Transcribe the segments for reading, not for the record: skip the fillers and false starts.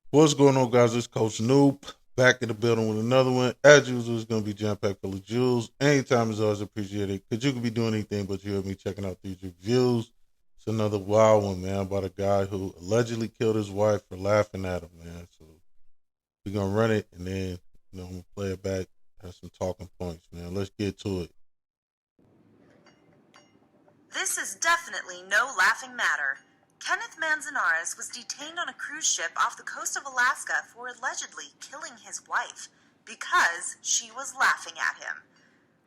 What's going on, guys? It's Coach Noob back in the building with another one. As usual, it's going to be jam packed full of jewels. Anytime is always appreciated because you could be doing anything but you hear me checking out these reviews. It's another wild one, man, about a guy who allegedly killed his wife for laughing at him, man. So we're going to run it and then, I'm going to play it back, have some talking points, man. Let's get to it. This is definitely no laughing matter. Kenneth Manzanares was detained on a cruise ship off the coast of Alaska for allegedly killing his wife because she was laughing at him.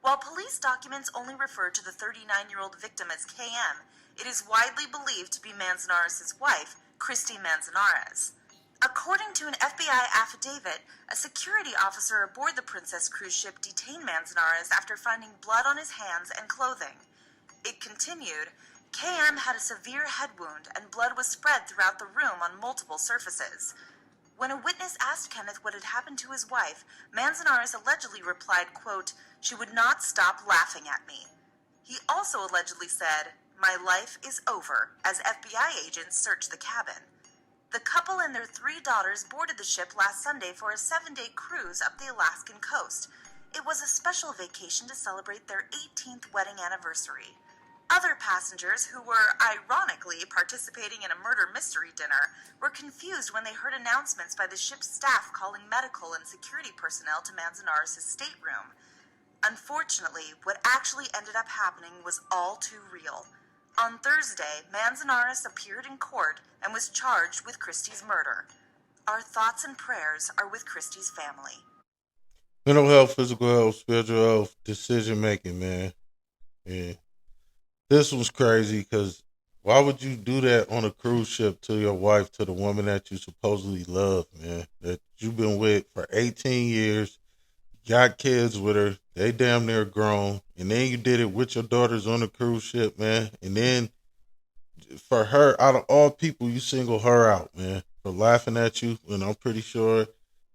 While police documents only refer to the 39-year-old victim as KM, it is widely believed to be Manzanares' wife, Christy Manzanares. According to an FBI affidavit, a security officer aboard the Princess cruise ship detained Manzanares after finding blood on his hands and clothing. It continued, KM had a severe head wound and blood was spread throughout the room on multiple surfaces. When a witness asked Kenneth what had happened to his wife, Manzanares allegedly replied, quote, "She would not stop laughing at me." He also allegedly said, "My life is over," as FBI agents searched the cabin. The couple and their 3 daughters boarded the ship last Sunday for a 7-day cruise up the Alaskan coast. It was a special vacation to celebrate their 18th wedding anniversary. Other passengers, who were ironically participating in a murder mystery dinner, were confused when they heard announcements by the ship's staff calling medical and security personnel to Manzanares' stateroom. Unfortunately, what actually ended up happening was all too real. On Thursday, Manzanares appeared in court and was charged with Christie's murder. Our thoughts and prayers are with Christie's family. Mental health, physical health, spiritual health, decision making, man. Yeah. This was crazy because why would you do that on a cruise ship to your wife, to the woman that you supposedly love, man? That you've been with for 18 years, got kids with her, they damn near grown, and then you did it with your daughters on the cruise ship, man. And then for her, out of all people, you single her out, man, for laughing at you. And I'm pretty sure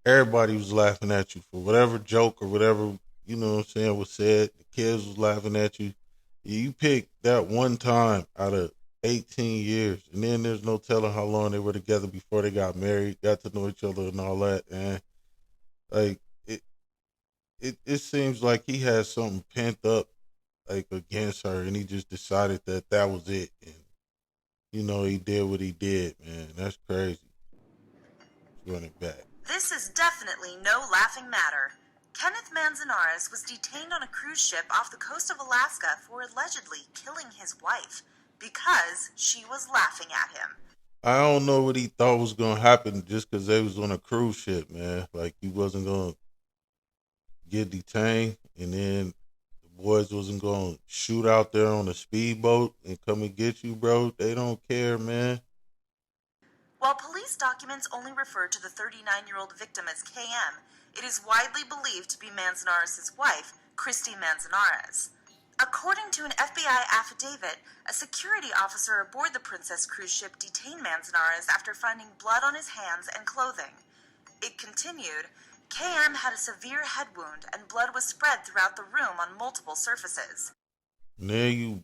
everybody was laughing at you for whatever joke or whatever, was said. The kids was laughing at you. You picked that one time out of 18 years. And then there's no telling how long they were together before they got married, got to know each other and all that. And like, it seems like he had something pent up, like against her. And he just decided that that was it. And, he did what he did, man. That's crazy. Run it back. This is definitely no laughing matter. Kenneth Manzanares was detained on a cruise ship off the coast of Alaska for allegedly killing his wife because she was laughing at him. I don't know what he thought was gonna happen just because they was on a cruise ship, man. Like he wasn't gonna get detained, and then the boys wasn't gonna shoot out there on a speedboat and come and get you, bro. They don't care, man. While police documents only refer to the 39-year-old victim as KM, it is widely believed to be Manzanares' wife, Christy Manzanares. According to an FBI affidavit, a security officer aboard the Princess cruise ship detained Manzanares after finding blood on his hands and clothing. It continued, KM had a severe head wound and blood was spread throughout the room on multiple surfaces. And then you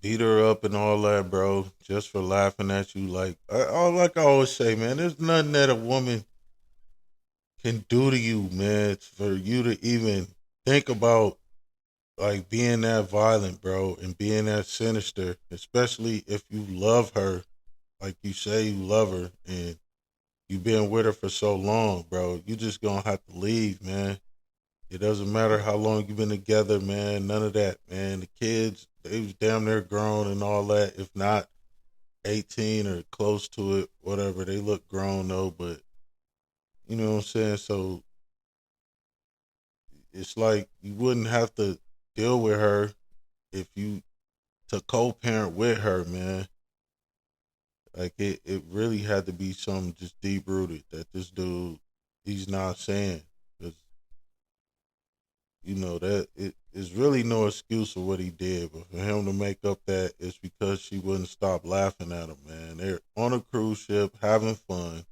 beat her up and all that, bro, just for laughing at you. Like I always say, man, there's nothing that a woman can do to you, man, for you to even think about like being that violent, bro, and being that sinister, especially if you love her, like you say you love her, and you've been with her for so long, bro. You just gonna have to leave, man. It doesn't matter how long you've been together, man. None of that, man. The kids, they was damn near grown and all that. If not 18 or close to it, whatever. They look grown though, but you know what I'm saying? So it's like you wouldn't have to deal with her if you to co-parent with her, man. Like it really had to be something just deep rooted that this dude he's not saying. Because that it is really no excuse for what he did, but for him to make up that it's because she wouldn't stop laughing at him, man. They're on a cruise ship having fun,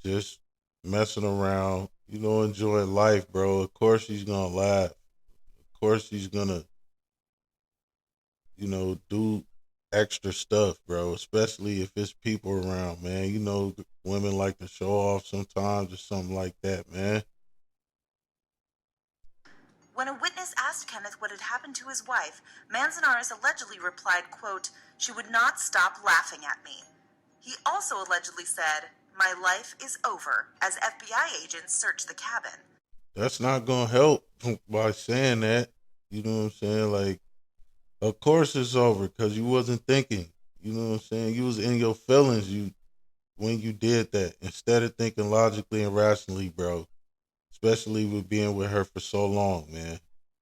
just messing around, enjoying life, bro. Of course she's gonna laugh. Of course she's gonna, do extra stuff, bro, especially if it's people around, man. You know, women like to show off sometimes or something like that, man. When a witness asked Kenneth what had happened to his wife, Manzanares allegedly replied, quote, "She would not stop laughing at me." He also allegedly said, "My life is over," as FBI agents searched the cabin. That's not gonna help by saying that. You know what I'm saying? Like, of course it's over because you wasn't thinking. You know what I'm saying? You was in your feelings. When you did that instead of thinking logically and rationally, bro. Especially with being with her for so long, man.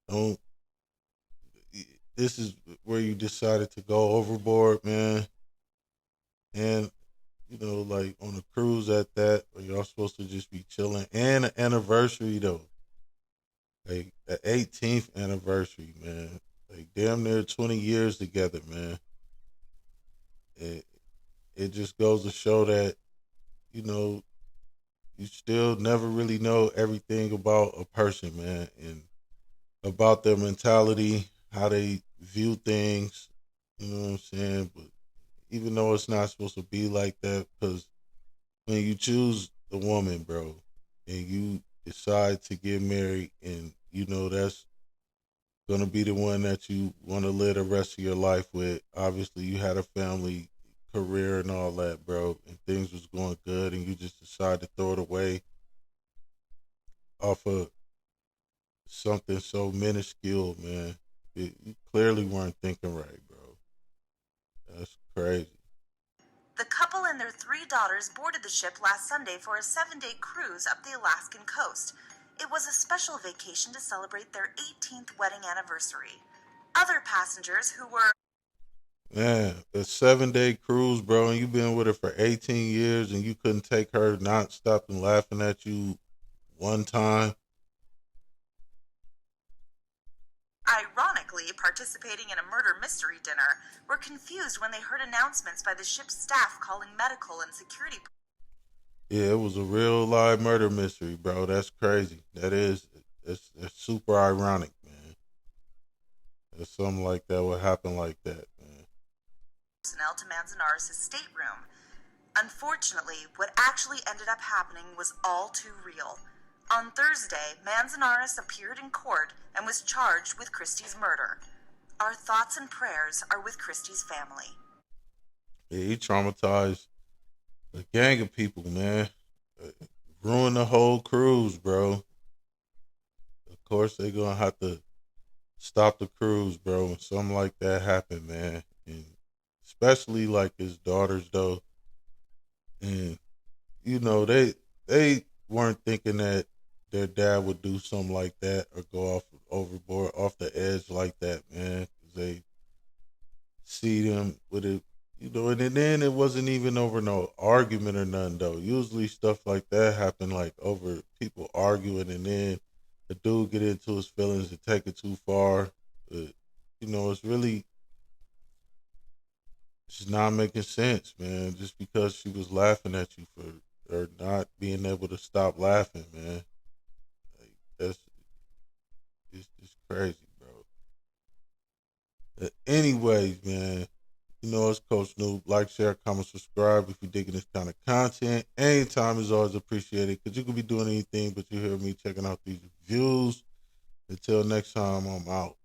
Don't. This is where you decided to go overboard, man. And like on a cruise at that, where y'all supposed to just be chilling, and an anniversary though, like the 18th anniversary, man. Like damn near 20 years together, man. It it just goes to show that you know you still never really know everything about a person, man, and about their mentality, how they view things. You know what I'm saying? But even though it's not supposed to be like that, because when you choose the woman, bro, and you decide to get married, and that's gonna be the one that you want to live the rest of your life with. Obviously, you had a family, career, and all that, bro, and things was going good, and you just decide to throw it away off of something so minuscule, man. You clearly weren't thinking right, bro. That's crazy. The couple and their 3 daughters boarded the ship last Sunday for a 7-day cruise up the Alaskan coast. It was a special vacation to celebrate their 18th wedding anniversary. Other passengers who were Man, a 7-day cruise, bro, and you've been with her for 18 years, and you couldn't take her not stopping laughing at you one time. ironically participating in a murder mystery dinner were confused when they heard announcements by the ship's staff calling medical and security. Yeah, it was a real live murder mystery, bro. That's crazy. It's super ironic, man. That something like that would happen like that, man. Personnel to Manzanares' stateroom. Unfortunately, what actually ended up happening was all too real. On Thursday, Manzanares appeared in court and was charged with Christie's murder. Our thoughts and prayers are with Christie's family. Yeah, he traumatized a gang of people, man. Ruined the whole cruise, bro. Of course, they're gonna have to stop the cruise, bro, when something like that happen, man. And especially like his daughters, though. And they weren't thinking that their dad would do something like that or go off overboard, off the edge like that, man. 'Cause they see them with it, and then it wasn't even over no argument or nothing, though. Usually stuff like that happen like over people arguing, and then the dude get into his feelings and take it too far. But, it's really just not making sense, man. Just because she was laughing at you for or not being able to stop laughing, man. Like it's crazy, bro. Anyways, man, it's Coach Noob. Like, share, comment, subscribe if you're digging this kind of content. Anytime is always appreciated because you could be doing anything, but you hear me checking out these reviews. Until next time, I'm out.